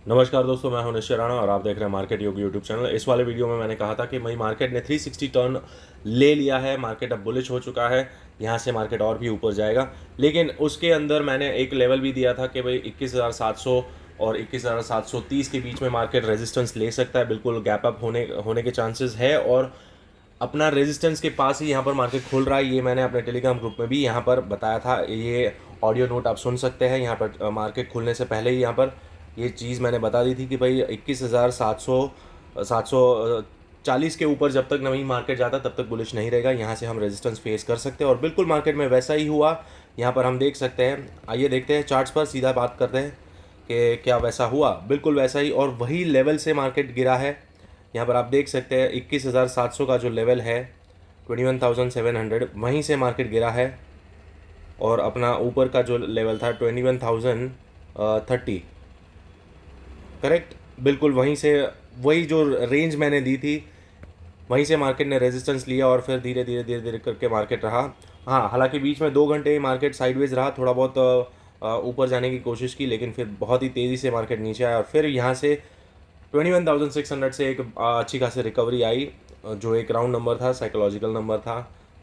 नमस्कार दोस्तों, मैं हूं निश्चय राणा और आप देख रहे हैं मार्केट योग यूट्यूब चैनल। इस वाले वीडियो में मैंने कहा था कि भाई मार्केट ने 360 टर्न ले लिया है, मार्केट अब बुलिश हो चुका है, यहाँ से मार्केट और भी ऊपर जाएगा। लेकिन उसके अंदर मैंने एक लेवल भी दिया था कि भाई 21,700 और 21,730 के बीच में मार्केट रेजिस्टेंस ले सकता है, बिल्कुल गैप अप होने के चांसेस है और अपना रेजिस्टेंस के पास ही यहाँ पर मार्केट खुल रहा है। ये मैंने अपने टेलीग्राम ग्रुप में भी यहाँ पर बताया था। ये ऑडियो नोट आप सुन सकते हैं। यहाँ पर मार्केट खुलने से पहले ही यहाँ पर ये चीज़ मैंने बता दी थी कि भाई 21,740 के ऊपर जब तक नहीं मार्केट जाता तब तक बुलिश नहीं रहेगा। यहाँ से हम रेजिस्टेंस फेस कर सकते हैं और बिल्कुल मार्केट में वैसा ही हुआ। यहाँ पर हम देख सकते हैं। आइए देखते हैं चार्ट्स पर, सीधा बात करते हैं कि क्या वैसा हुआ। बिल्कुल वैसा ही, और वही लेवल से मार्केट गिरा है। यहाँ पर आप देख सकते हैं 21,700 का जो लेवल है, 21,700, वहीं से मार्केट गिरा है। और अपना ऊपर का जो लेवल था 21,030, करेक्ट, बिल्कुल वहीं से, वही जो रेंज मैंने दी थी वहीं से मार्केट ने रेजिस्टेंस लिया और फिर धीरे धीरे धीरे धीरे करके मार्केट रहा। हाँ, हालांकि बीच में 2 घंटे मार्केट साइडवेज रहा, थोड़ा बहुत ऊपर जाने की कोशिश की, लेकिन फिर बहुत ही तेज़ी से मार्केट नीचे आया और फिर यहाँ से 21,600 से एक अच्छी खासी रिकवरी आई। जो एक राउंड नंबर था, साइकोलॉजिकल नंबर था,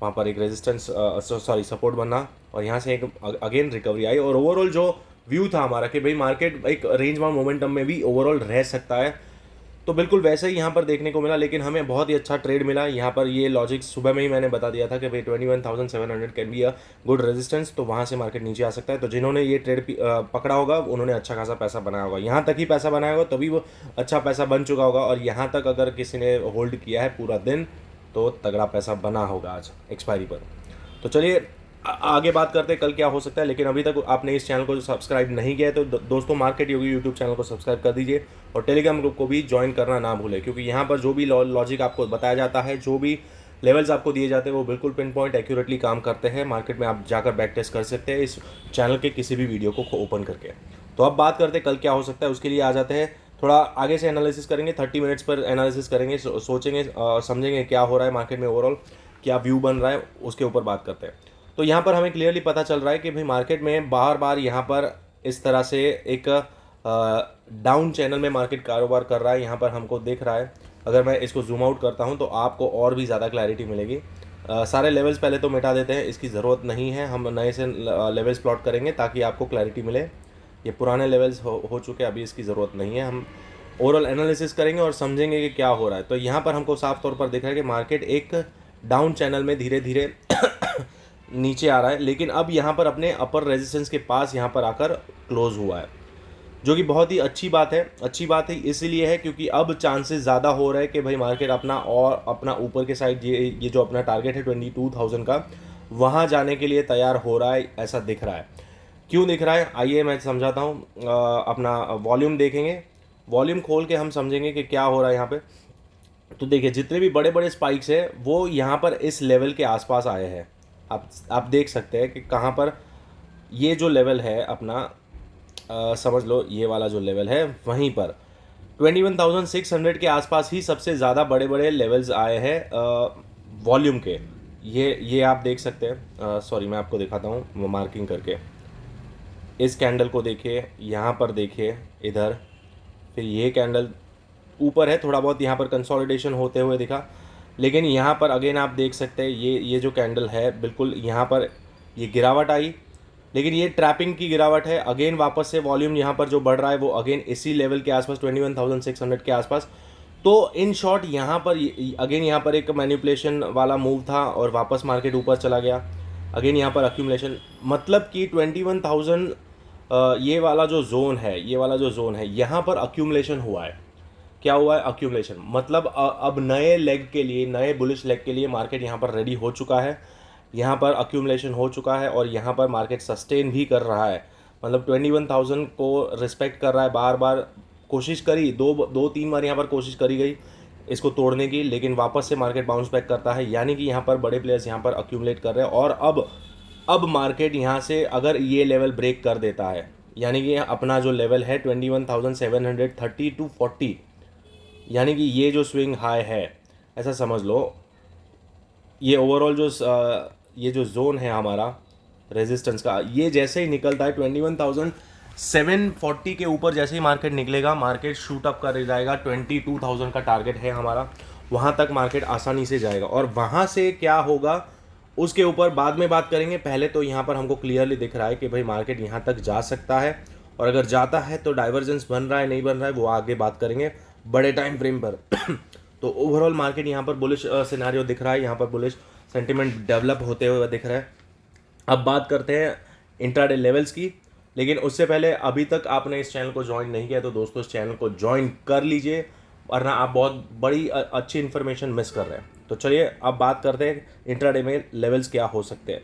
वहाँ पर एक रेजिस्टेंस सपोर्ट बना और यहाँ से एक अगेन रिकवरी आई। और ओवरऑल जो व्यू था हमारा कि भाई मार्केट एक रेंज बाउंड मोमेंटम में भी ओवरऑल रह सकता है, तो बिल्कुल वैसे ही यहाँ पर देखने को मिला। लेकिन हमें बहुत ही अच्छा ट्रेड मिला। यहाँ पर ये लॉजिक सुबह में ही मैंने बता दिया था कि भाई 21,700 can be a good resistance, तो वहाँ से मार्केट नीचे आ सकता है। तो जिन्होंने ये ट्रेड पकड़ा होगा उन्होंने अच्छा खासा पैसा बनाया होगा। यहाँ तक ही पैसा बनाया होगा तभी वो अच्छा पैसा बन चुका होगा, और यहाँ तक अगर किसी ने होल्ड किया है पूरा दिन तो तगड़ा पैसा बना होगा आज एक्सपायरी पर। तो चलिए आगे बात करते हैं कल क्या हो सकता है। लेकिन अभी तक आपने इस चैनल को सब्सक्राइब नहीं किया है तो दोस्तों मार्केट योगी यूट्यूब चैनल को सब्सक्राइब कर दीजिए और टेलीग्राम ग्रुप को भी ज्वाइन करना ना भूलें, क्योंकि यहाँ पर जो भी लॉजिक आपको बताया जाता है, जो भी लेवल्स आपको दिए जाते हैं, वो बिल्कुल पिन पॉइंट एक्यूरेटली काम करते हैं। मार्केट में आप जाकर बैक टेस्ट कर सकते हैं इस चैनल के किसी भी वीडियो को ओपन करके। तो अब बात करते हैं कल क्या हो सकता है, उसके लिए आ जाते हैं। थोड़ा आगे से एनालिसिस करेंगे, 30 मिनट्स पर एनालिसिस करेंगे, सोचेंगे, समझेंगे क्या हो रहा है मार्केट में, ओवरऑल क्या व्यू बन रहा है, उसके ऊपर बात करते हैं। तो यहाँ पर हमें क्लियरली पता चल रहा है कि भाई मार्केट में बार बार यहाँ पर इस तरह से एक डाउन चैनल में मार्केट कारोबार कर रहा है। यहाँ पर हमको दिख रहा है, अगर मैं इसको जूम आउट करता हूँ तो आपको और भी ज़्यादा क्लैरिटी मिलेगी। सारे लेवल्स पहले तो मिटा देते हैं, इसकी ज़रूरत नहीं है, हम नए से लेवल्स प्लॉट करेंगे ताकि आपको क्लैरिटी मिले। ये पुराने लेवल्स हो चुके हैं, अभी इसकी ज़रूरत नहीं है। हम ओवरऑल एनालिसिस करेंगे और समझेंगे कि क्या हो रहा है। तो यहाँ पर हमको साफ तौर पर दिख रहा है कि मार्केट एक डाउन चैनल में धीरे धीरे नीचे आ रहा है, लेकिन अब यहाँ पर अपने अपर रेजिस्टेंस के पास यहाँ पर आकर क्लोज हुआ है, जो कि बहुत ही अच्छी बात है। अच्छी बात है इसलिए है क्योंकि अब चांसेस ज़्यादा हो रहे हैं कि भाई मार्केट अपना ऊपर के साइड, ये जो अपना टारगेट है 22,000 का, वहाँ जाने के लिए तैयार हो रहा है, ऐसा दिख रहा है। क्यों दिख रहा है आइए मैं समझाता हूँ। अपना वॉल्यूम देखेंगे, वॉल्यूम खोल के हम समझेंगे कि क्या हो रहा है यहाँ पे। तो देखिए जितने भी बड़े बड़े स्पाइक्स हैं वो यहाँ पर इस लेवल के आसपास आए हैं। आप देख सकते हैं कि कहाँ पर ये जो लेवल है अपना, समझ लो ये वाला जो लेवल है वहीं पर 21,600 के आसपास ही सबसे ज़्यादा बड़े बड़े लेवल्स आए हैं वॉल्यूम के। ये आप देख सकते हैं। सॉरी, मैं आपको दिखाता हूँ मार्किंग करके। इस कैंडल को देखिए, यहाँ पर देखिए इधर, फिर ये कैंडल ऊपर है, थोड़ा बहुत यहाँ पर कंसोलिडेशन होते हुए दिखा, लेकिन यहाँ पर अगेन आप देख सकते हैं ये जो कैंडल है बिल्कुल यहाँ पर ये गिरावट आई, लेकिन ये ट्रैपिंग की गिरावट है। अगेन वापस से वॉल्यूम यहाँ पर जो बढ़ रहा है वो अगेन इसी लेवल के आसपास 21,600 के आसपास। तो इन शॉर्ट यहाँ पर अगेन यहाँ पर एक मैनिपुलेशन वाला मूव था और वापस मार्केट ऊपर चला गया। अगेन यहाँ पर अक्यूमुलेशन, मतलब कि 21,000 ये वाला जो जोन है, ये वाला जो जोन है यहाँ पर अक्यूमुलेशन हुआ है। क्या हुआ है? अक्यूमुलेशन, मतलब अब नए लेग के लिए, नए बुलिश लेग के लिए मार्केट यहाँ पर रेडी हो चुका है। यहाँ पर अक्यूमुलेशन हो चुका है और यहाँ पर मार्केट सस्टेन भी कर रहा है, मतलब 21,000 को रिस्पेक्ट कर रहा है। बार बार कोशिश करी, दो तीन बार यहाँ पर कोशिश करी गई इसको तोड़ने की, लेकिन वापस से मार्केट बाउंस बैक करता है। यानी कि यहाँ पर बड़े प्लेयर्स यहाँ पर अक्यूमुलेट कर रहे हैं और अब मार्केट यहाँ से अगर ये लेवल ब्रेक कर देता है, यानी कि अपना जो लेवल है 21,730 टू 40, यानी कि ये जो स्विंग हाई है, ऐसा समझ लो ये ओवरऑल जो ये जो जोन है हमारा रेजिस्टेंस का, ये जैसे ही निकलता है 740 के ऊपर जैसे ही मार्केट निकलेगा, मार्केट शूट अप कर जाएगा। 22,000 का टारगेट है हमारा, वहाँ तक मार्केट आसानी से जाएगा। और वहाँ से क्या होगा उसके ऊपर बाद में बात करेंगे। पहले तो यहाँ पर हमको क्लियरली दिख रहा है कि भाई मार्केट यहाँ तक जा सकता है, और अगर जाता है तो डाइवर्जेंस बन रहा है नहीं बन रहा है वो आगे बात करेंगे बड़े टाइम फ्रेम पर। तो ओवरऑल मार्केट यहाँ पर बुलिश सिनारियो दिख रहा है, यहाँ पर बुलिश सेंटिमेंट डेवलप होते हुए दिख रहा है। अब बात करते हैं इंट्राडे लेवल्स की, लेकिन उससे पहले अभी तक आपने इस चैनल को ज्वाइन नहीं किया तो दोस्तों इस चैनल को ज्वाइन कर लीजिए, वरना आप बहुत बड़ी अच्छी इन्फॉर्मेशन मिस कर रहे हैं। तो चलिए अब बात करते हैं इंट्राडे में लेवल्स क्या हो सकते हैं।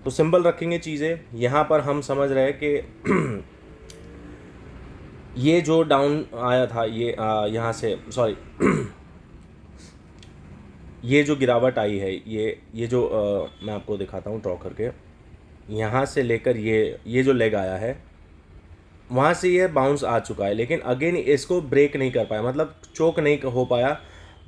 तो सिंपल रखेंगे चीज़ें, यहाँ पर हम समझ रहे हैं कि ये जो डाउन आया था ये यहाँ से सॉरी ये जो गिरावट आई है ये जो मैं आपको दिखाता हूँ ड्रॉ करके, यहाँ से लेकर ये जो लेग आया है वहाँ से ये बाउंस आ चुका है, लेकिन अगेन इसको ब्रेक नहीं कर पाया, मतलब चोक नहीं हो पाया,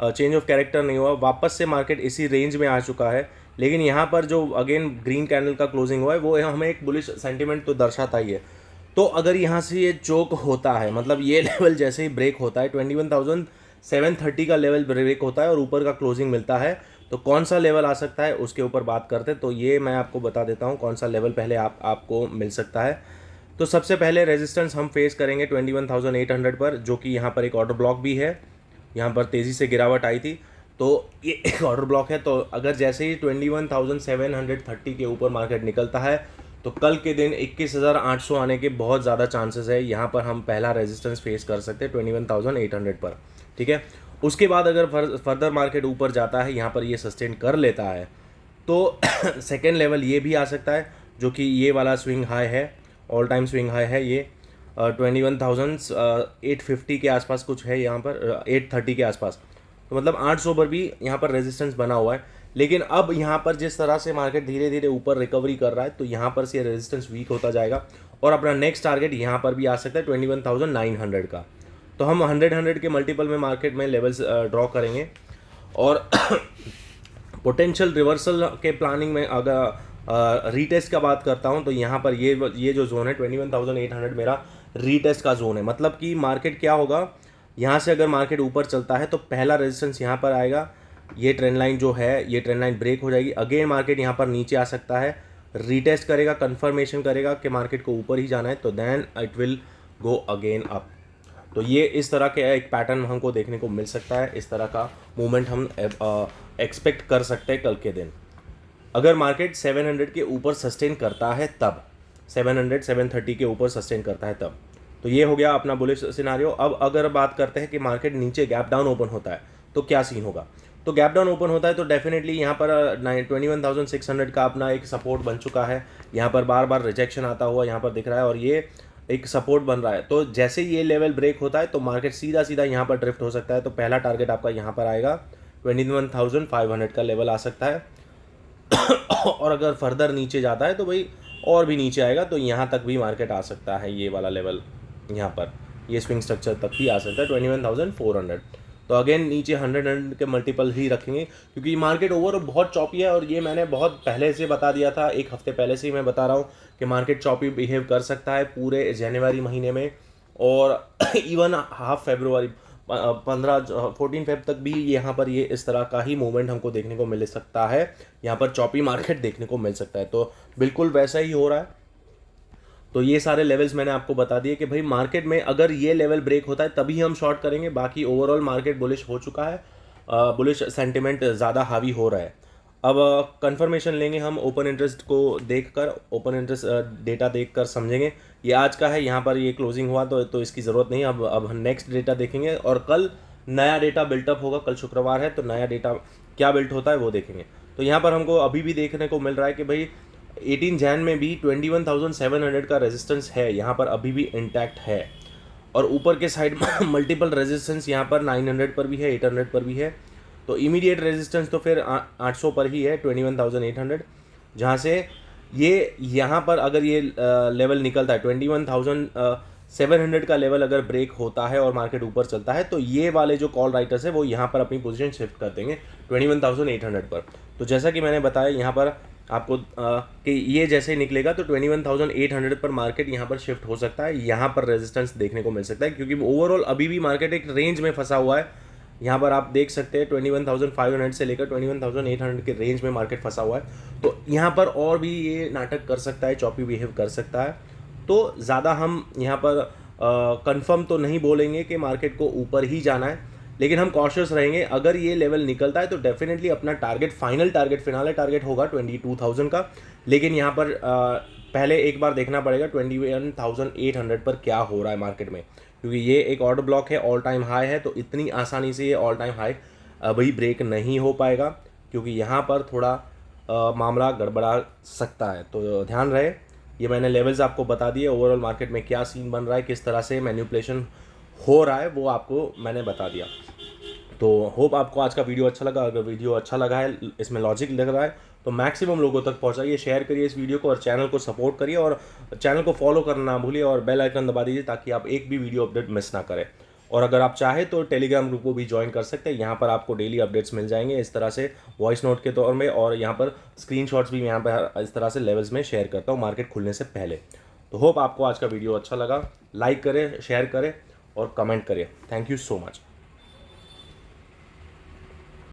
चेंज ऑफ कैरेक्टर नहीं हुआ, वापस से मार्केट इसी रेंज में आ चुका है। लेकिन यहाँ पर जो अगेन ग्रीन कैंडल का क्लोजिंग हुआ है वो हमें एक बुलिश सेंटीमेंट तो दर्शाता ही है। तो अगर यहाँ से ये चोक होता है, मतलब ये लेवल जैसे ही ब्रेक होता है 21,730 का लेवल ब्रेक होता है और ऊपर का क्लोजिंग मिलता है, तो कौन सा लेवल आ सकता है उसके ऊपर बात करते हैं। तो ये मैं आपको बता देता हूँ कौन सा लेवल पहले आपको मिल सकता है। तो सबसे पहले रेजिस्टेंस हम फेस करेंगे 21,800 पर, जो कि यहाँ पर एक ऑर्डर ब्लॉक भी है, यहाँ पर तेज़ी से गिरावट आई थी तो ये एक ऑर्डर ब्लॉक है। तो अगर जैसे ही 21,730 के ऊपर मार्केट निकलता है तो कल के दिन 21,800 आने के बहुत ज़्यादा चांसेस है। यहाँ पर हम पहला रेजिस्टेंस फेस कर सकते हैं 21,800 पर, ठीक है। उसके बाद अगर फर्दर मार्केट ऊपर जाता है, यहाँ पर ये सस्टेन कर लेता है, तो सेकेंड लेवल ये भी आ सकता है, जो कि ये वाला स्विंग हाई है, ऑल टाइम स्विंग हाई है ये 21,850 के आसपास कुछ है, यहाँ पर 830 के आसपास, तो मतलब 800 पर भी यहाँ पर रेजिस्टेंस बना हुआ है। लेकिन अब यहाँ पर जिस तरह से मार्केट धीरे धीरे ऊपर रिकवरी कर रहा है तो यहाँ पर से रेजिस्टेंस वीक होता जाएगा और अपना नेक्स्ट टारगेट यहाँ पर भी आ सकता है 21,900 का। तो हम 100 के मल्टीपल में मार्केट में लेवल्स ड्रॉ करेंगे। और पोटेंशियल रिवर्सल के प्लानिंग में अगर रीटेस्ट का बात करता हूँ तो यहाँ पर ये जो जोन है 21,800 मेरा रीटेस्ट का जोन है। मतलब कि मार्केट क्या होगा, यहाँ से अगर मार्केट ऊपर चलता है तो पहला रेजिस्टेंस यहाँ पर आएगा, ये ट्रेंड लाइन जो है ये ट्रेंड लाइन ब्रेक हो जाएगी, अगेन मार्केट यहाँ पर नीचे आ सकता है, रीटेस्ट करेगा, कंफर्मेशन करेगा कि मार्केट को ऊपर ही जाना है, तो then it will go again up. तो ये इस तरह के एक पैटर्न हमको देखने को मिल सकता है, इस तरह का मूवमेंट हम एक्सपेक्ट कर सकते हैं कल के दिन। अगर मार्केट 700 के ऊपर सस्टेन करता है तब, 730 के ऊपर सस्टेन करता है तब, तो ये हो गया अपना बुलिश सिनारियो। अब अगर बात करते हैं कि मार्केट नीचे गैप डाउन ओपन होता है तो क्या सीन होगा। तो गैप डाउन ओपन होता है तो डेफिनेटली यहाँ पर 21,600 का अपना एक सपोर्ट बन चुका है, यहाँ पर बार बार रिजेक्शन आता हुआ यहाँ पर दिख रहा है और ये एक सपोर्ट बन रहा है। तो जैसे ये लेवल ब्रेक होता है तो मार्केट सीधा सीधा यहाँ पर ड्रिफ्ट हो सकता है। तो पहला टारगेट आपका यहाँ पर आएगा 21,500 का लेवल आ सकता है। और अगर फर्दर नीचे जाता है तो भाई और भी नीचे आएगा, तो यहाँ तक भी मार्केट आ सकता है, ये वाला लेवल यहाँ पर ये स्विंग स्ट्रक्चर तक भी आ सकता है 21,400। तो अगेन नीचे 100 के मल्टीपल ही रखेंगे क्योंकि मार्केट ओवर बहुत चॉपी है और ये मैंने बहुत पहले से बता दिया था, एक हफ्ते पहले से ही मैं बता रहा हूँ कि मार्केट चॉपी बिहेव कर सकता है पूरे जनवरी महीने में और इवन हाफ फरवरी 14 फेब तक भी यहाँ पर ये इस तरह का ही मूवमेंट हमको देखने को मिल सकता है, यहाँ पर चॉपी मार्केट देखने को मिल सकता है। तो बिल्कुल वैसा ही हो रहा है। तो ये सारे लेवल्स मैंने आपको बता दिए कि भाई मार्केट में अगर ये लेवल ब्रेक होता है तभी हम शॉर्ट करेंगे, बाकी ओवरऑल मार्केट बुलिश हो चुका है, बुलिश सेंटिमेंट ज़्यादा हावी हो रहा है। अब कंफर्मेशन लेंगे हम ओपन इंटरेस्ट को देखकर, ओपन इंटरेस्ट डेटा देखकर समझेंगे। ये आज का है, यहाँ पर ये क्लोजिंग हुआ तो इसकी ज़रूरत नहीं। अब हम नेक्स्ट डेटा देखेंगे और कल नया डेटा बिल्टअप होगा, कल शुक्रवार है तो नया डेटा क्या बिल्ट होता है वो देखेंगे। तो यहाँ पर हमको अभी भी देखने को मिल रहा है कि भाई 18 जैन में भी 21,700 का रेजिस्टेंस है, यहाँ पर अभी भी इंटैक्ट है और ऊपर के साइड में मल्टीपल रेजिस्टेंस यहाँ पर 900 पर भी है, 800 पर भी है। तो इमीडिएट रेजिस्टेंस तो फिर 800 पर ही है 21,800, जहाँ से ये यहाँ पर अगर ये लेवल निकलता है 21,700 का लेवल अगर ब्रेक होता है और मार्केट ऊपर चलता है तो ये वाले जो कॉल राइटर्स है वो यहाँ पर अपनी पोजीशन शिफ्ट कर देंगे 21,800 पर। तो जैसा कि मैंने बताया यहाँ पर आपको कि ये जैसे ही निकलेगा तो 21,800 पर मार्केट यहाँ पर शिफ्ट हो सकता है, यहाँ पर रेजिस्टेंस देखने को मिल सकता है, क्योंकि ओवरऑल अभी भी मार्केट एक रेंज में फंसा हुआ है। यहाँ पर आप देख सकते हैं 21,500 से लेकर 21,800 के रेंज में मार्केट फंसा हुआ है। तो यहाँ पर और भी ये नाटक कर सकता है, चॉपी बिहेव कर सकता है। तो ज़्यादा हम यहाँ पर कंफर्म तो नहीं बोलेंगे कि मार्केट को ऊपर ही जाना है, लेकिन हम कॉशियस रहेंगे। अगर ये लेवल निकलता है तो डेफिनेटली अपना target, final target, finale target होगा 22,000 का। लेकिन यहाँ पर पहले एक बार देखना पड़ेगा 21,800 पर क्या हो रहा है मार्केट में, क्योंकि ये एक ऑर्डर ब्लॉक है, ऑल टाइम हाई है, तो इतनी आसानी से ये ऑल टाइम हाई अभी ब्रेक नहीं हो पाएगा, क्योंकि यहाँ पर थोड़ा मामला गड़बड़ा सकता है। तो ध्यान रहे, ये मैंने लेवल्स आपको बता दिए, ओवरऑल मार्केट में क्या सीन बन रहा है, किस तरह से मैनिपुलेशन हो रहा है, वो आपको मैंने बता दिया। तो होप आपको आज का वीडियो अच्छा लगा। अगर वीडियो अच्छा लगा है, इसमें लॉजिक लग रहा है, तो मैक्सिमम लोगों तक पहुंचाइए, शेयर करिए इस वीडियो को और चैनल को सपोर्ट करिए, और चैनल को फॉलो करना ना भूलिए और बेल आइकन दबा दीजिए ताकि आप एक भी वीडियो अपडेट मिस ना करें। और अगर आप चाहें तो टेलीग्राम ग्रुप को भी ज्वाइन कर सकते हैं, यहाँ पर आपको डेली अपडेट्स मिल जाएंगे इस तरह से वॉइस नोट के तौर में, और यहाँ पर स्क्रीनशॉट्स भी मैं यहाँ पर इस तरह से लेवल्स में शेयर करता हूँ मार्केट खुलने से पहले। तो होप आपको आज का वीडियो अच्छा लगा। लाइक करें, शेयर करें और कमेंट करें। Thank you so much.